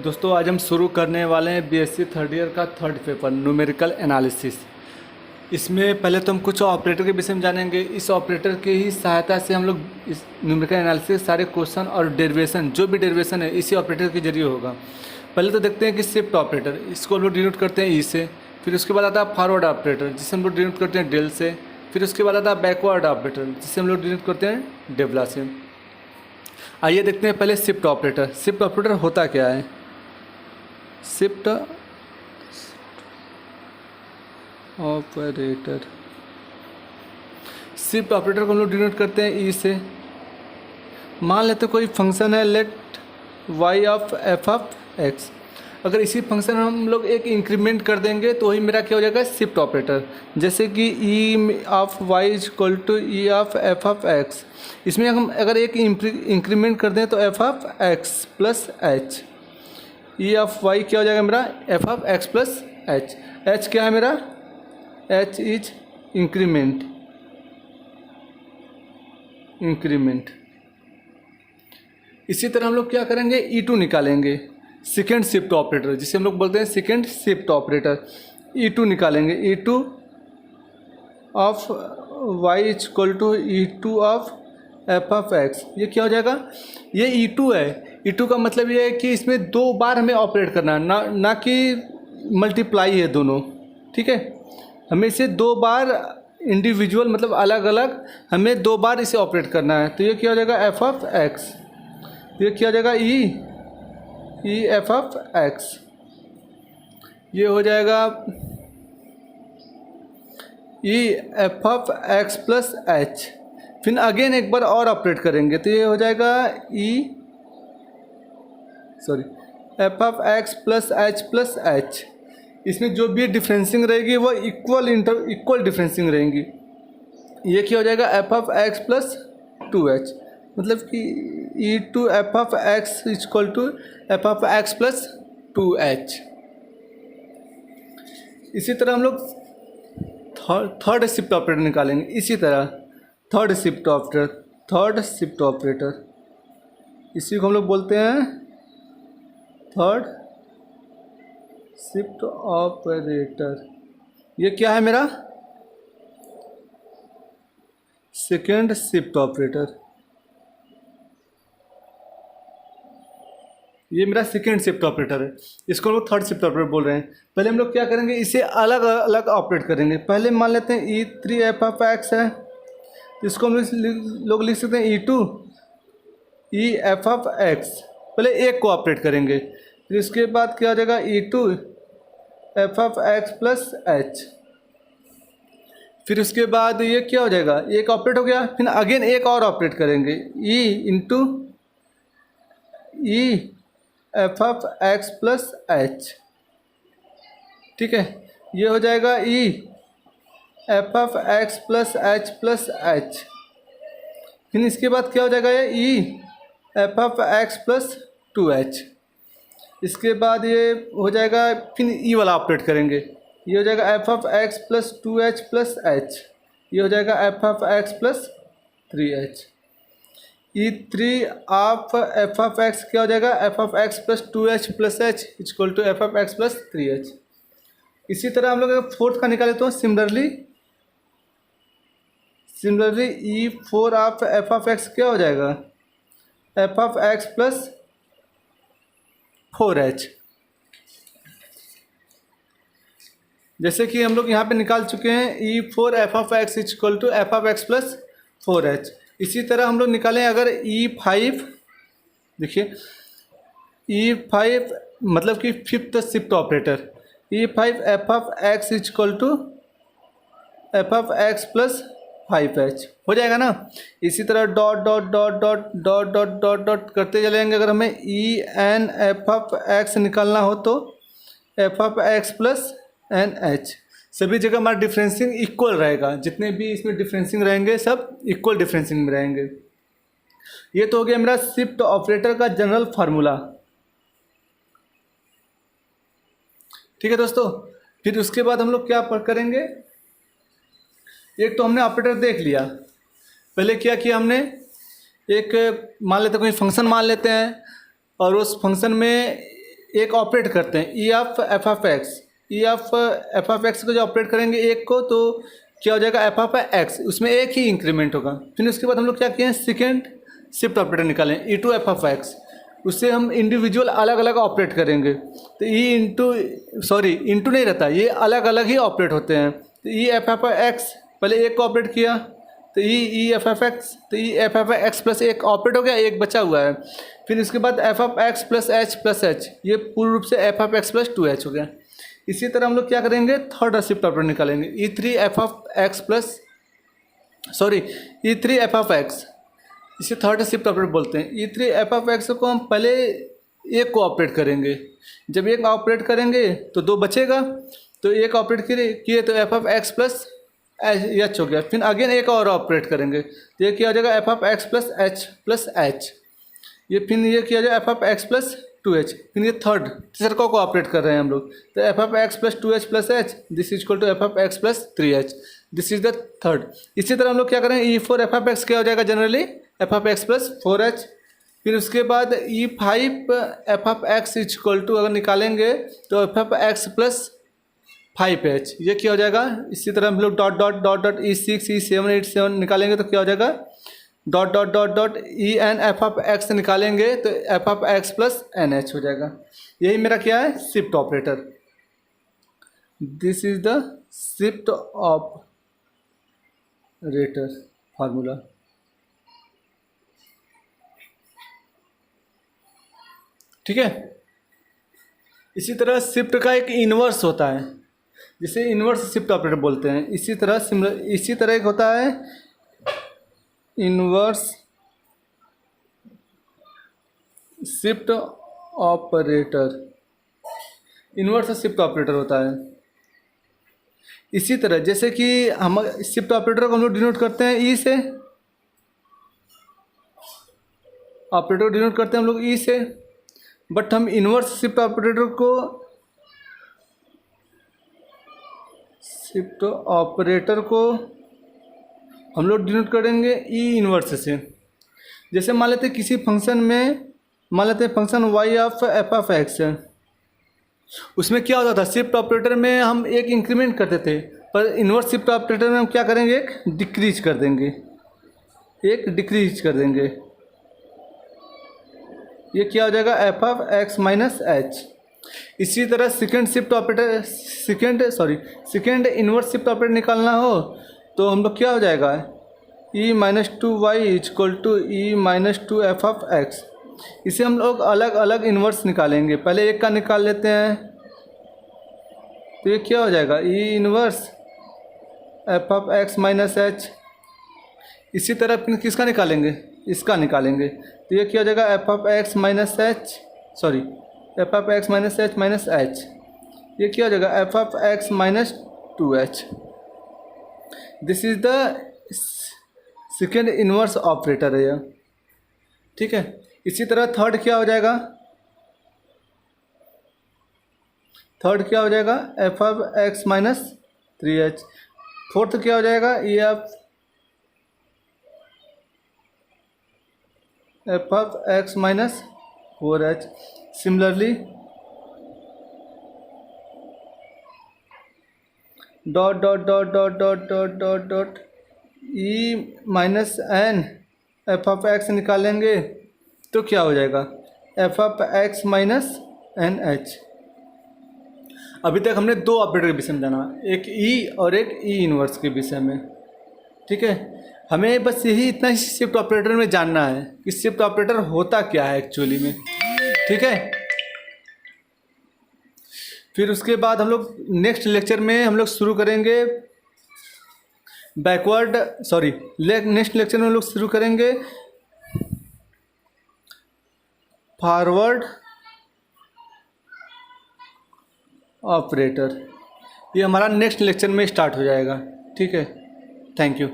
दोस्तों आज हम शुरू करने वाले हैं बीएससी थर्ड ईयर का थर्ड पेपर न्यूमेरिकल एनालिसिस। इसमें पहले तो हम कुछ ऑपरेटर के विषय में जानेंगे। इस ऑपरेटर की ही सहायता से हम लोग इस न्यूमेरिकल एनालिसिस सारे क्वेश्चन और डेरिवेशन जो भी डेरिवेशन है इसी ऑपरेटर के जरिए होगा। पहले तो देखते हैं कि शिफ्ट ऑपरेटर, इसको हम लोग डिनोट करते हैं ई से। फिर उसके बाद आता है फॉरवर्ड ऑपरेटर जिसे हम लोग डिनोट करते हैं डेल से। फिर उसके बाद आता है बैकवर्ड ऑपरेटर जिसे हम लोग डिनोट करते हैं डेबला से। आइए देखते हैं पहले शिफ्ट ऑपरेटर। शिफ्ट ऑपरेटर होता क्या है? शिफ्ट ऑपरेटर, शिफ्ट ऑपरेटर को हम लोग डिनोट करते हैं ई से। मान लेते कोई फंक्शन है let Y of F of X. अगर इसी फंक्शन में हम लोग एक इंक्रीमेंट कर देंगे तो वही मेरा क्या हो जाएगा? Shift operator. जैसे कि E of Y is equal to E of F of X. इसमें हम अगर एक इंक्रीमेंट कर दें तो F of X plus H. E of Y क्या हो जाएगा मेरा? F of X plus H. H क्या है मेरा? H is increment. इसी तरह हम लोग क्या करेंगे? ई टू निकालेंगे, सेकेंड शिफ्ट ऑपरेटर जिसे हम लोग बोलते हैं second shift operator. E two निकालेंगे, E two of Y is equal to E two of F of X. ये क्या हो जाएगा? ये ई टू है। ई टू का मतलब ये है कि इसमें दो बार हमें ऑपरेट करना है, ना कि मल्टीप्लाई है दोनों। ठीक है, हमें इसे दो बार इंडिविजुअल मतलब अलग अलग हमें दो बार इसे ऑपरेट करना है। तो ये क्या हो जाएगा? F of X. ये क्या हो जाएगा? E F of X. ये हो जाएगा E F of X plus H. फिर अगेन एक बार और ऑपरेट करेंगे तो ये हो जाएगा F of X plus H. इसमें जो भी डिफरेंसिंग रहेगी वो इक्वल डिफरेंसिंग रहेंगी। ये क्या हो जाएगा? F of X plus two H, मतलब कि E two F of X equal to F of X plus two H. इसी तरह हम लोग थर्ड शिफ्ट ऑपरेटर निकालेंगे। इसी तरह थर्ड शिफ्ट ऑपरेटर इसी को हम लोग बोलते हैं थर्ड शिफ्ट ऑपरेटर। ये क्या है मेरा? Second shift operator. ये मेरा सेकेंड शिफ्ट ऑपरेटर है, इसको हम लोग थर्ड शिफ्ट ऑपरेटर बोल रहे हैं। पहले हम लोग क्या करेंगे? इसे अलग अलग ऑपरेट करेंगे। पहले मान लेते हैं E three F of X है, इसको हम लोग लिख सकते हैं E two E F of X. पहले एक को ऑपरेट करेंगे, फिर इसके बाद क्या हो जाएगा? E two F of X plus H. फिर उसके बाद ये क्या हो जाएगा? एक ऑपरेट हो गया, फिर अगेन एक और ऑपरेट करेंगे, E into E F of X plus H. ठीक है, ये हो जाएगा E F of X plus H. फिर इसके बाद क्या हो जाएगा? ये ई F of X plus two H. इसके बाद ये हो जाएगा, फिर ई वाला ऑपरेट करेंगे, ये हो जाएगा F of X plus two H plus H. ये हो जाएगा F of X plus three H. E three of F of X क्या हो जाएगा? F of X plus two H plus H equal to F of X plus three H. इसी तरह हम लोग फोर्थ का निकाले तो similarly E four of F of X क्या हो जाएगा? F of X plus four H. जैसे कि हम लोग यहाँ पे निकाल चुके हैं E four F of X equal to F of X plus four H. इसी तरह हम लोग निकालें अगर ई फाइव, देखिए ई फाइव मतलब कि fifth shift operator, E five F of X equal to F of X plus five H हो जाएगा ना। इसी तरह dot dot dot dot dot dot dot dot करते चलेंगे। अगर हमें E N F of X निकालना हो तो F of X plus N H. सभी जगह हमारा डिफरेंसिंग इक्वल रहेगा, जितने भी इसमें डिफरेंसिंग रहेंगे सब इक्वल डिफरेंसिंग में रहेंगे। ये तो हो गया मेरा शिफ्ट ऑपरेटर का जनरल फार्मूला। ठीक है दोस्तों, फिर उसके बाद हम लोग क्या करेंगे? एक तो हमने ऑपरेटर देख लिया। पहले क्या किया हमने? एक मान लेते कोई फंक्शन मान लेते हैं और उस फंक्शन में एक ऑपरेट करते हैं ई of F of x, E of F of x को जो ऑपरेट करेंगे एक को, तो क्या हो जाएगा एफ ऑफ एक्स, उसमें एक ही इंक्रीमेंट होगा। फिर उसके बाद हम लोग क्या किए हैं, सेकेंड शिफ्ट ऑपरेटर निकालें ई टू एफ ऑफ एक्स, उससे हम इंडिविजुअल अलग अलग ऑपरेट करेंगे। तो ई इंटू इंटू नहीं रहता, ये अलग अलग ही ऑपरेट होते हैं। तो ई एफ ऑफ एक्स पहले एक को ऑपरेट किया, तो ई एफ एफ एक्स, तो E F F x plus एक ऑपरेट हो गया, एक बचा हुआ है। फिर इसके बाद F of X plus H, ये पूर्ण रूप से F of X plus 2h हो गया। इसी तरह हम लोग क्या करेंगे, थर्ड शिफ्ट ऑपरेटर निकालेंगे ई three F of X plus E three F of X, इसे थर्ड शिफ्ट ऑपरेटर बोलते हैं। E three F of x को हम पहले एक को ऑपरेट करेंगे, जब एक ऑपरेट करेंगे तो दो बचेगा, तो एक ऑपरेट किए तो F of X plus H हो गया। फिर अगेन एक और ऑपरेट करेंगे, तो ये किया हो जाएगा F of X plus H, ये फिर ये किया जाएगा F of X plus 2h। फिर ये थर्ड तीसरे को ऑपरेट कर रहे हैं हम लोग, तो F of X plus 2h plus H, this is equal to F of X plus 3h, this is the third. इसी तरह हम लोग क्या करेंगे, E four F of X क्या हो जाएगा, generally F of X plus 4h। फिर उसके बाद E five F of X is equal to अगर निकालेंगे तो F of X plus 5h, ये क्या हो जाएगा। इसी तरह हम लोग dot dot dot dot E six E seven eight seven निकालेंगे तो क्या हो जाएगा, dot dot dot dot E N F of X निकालेंगे तो F of X plus N H हो जाएगा। यही मेरा क्या है, shift operator. This is the shift operator formula. ठीक है, इसी तरह शिफ्ट का एक इन्वर्स होता है, जिसे इन्वर्स शिफ्ट ऑपरेटर बोलते हैं। इसी तरह एक होता है inverse shift operator, inverse shift operator होता है। इसी तरह जैसे कि हम शिफ्ट ऑपरेटर को हम लोग डिनोट करते हैं ई से, ऑपरेटर को डिनोट करते हैं हम लोग ई से, बट हम इन्वर्स शिफ्ट ऑपरेटर को हम लोग डिनोट करेंगे ई इन्वर्स से। जैसे मान लेते किसी फंक्शन में, मान लेते हैं function Y of F of X है, उसमें क्या होता था, शिफ्ट ऑपरेटर में हम एक इंक्रीमेंट करते थे, पर इन्वर्स शिफ्ट ऑपरेटर में हम क्या करेंगे, एक डिक्रीज कर देंगे, ये क्या हो जाएगा F of X minus H. इसी तरह सेकेंड इन्वर्स शिफ्ट ऑपरेटर निकालना हो तो हम लोग क्या हो जाएगा, E minus two Y is equal to E minus two F of X. इसे हम लोग अलग अलग इन्वर्स निकालेंगे, पहले एक का निकाल लेते हैं, तो ये क्या हो जाएगा E inverse F of X minus H. इसी तरह फिर किसका निकालेंगे, इसका निकालेंगे, तो ये क्या हो जाएगा F of X minus H minus H, ये क्या हो जाएगा F of X minus 2h। This is the second inverse operator है यह। ठीक है, इसी तरह थर्ड क्या हो जाएगा, F of X minus 3h। Fourth क्या हो जाएगा, E F of X minus 4h। Similarly dot dot dot dot dot dot dot dot E minus N F of X निकालेंगे तो क्या हो जाएगा F of X minus N H. अभी तक हमने दो ऑपरेटर के विषय में जाना, एक ई और एक ई इन्वर्स के विषय में। ठीक है, हमें बस यही इतना ही शिफ्ट ऑपरेटर में जानना है कि शिफ्ट ऑपरेटर होता क्या है एक्चुअली में। ठीक है, फिर उसके बाद हम लोग नेक्स्ट लेक्चर में हम लोग शुरू करेंगे नेक्स्ट लेक्चर में हम लोग शुरू करेंगे फॉरवर्ड ऑपरेटर। ये हमारा नेक्स्ट लेक्चर में स्टार्ट हो जाएगा। ठीक है, थैंक यू।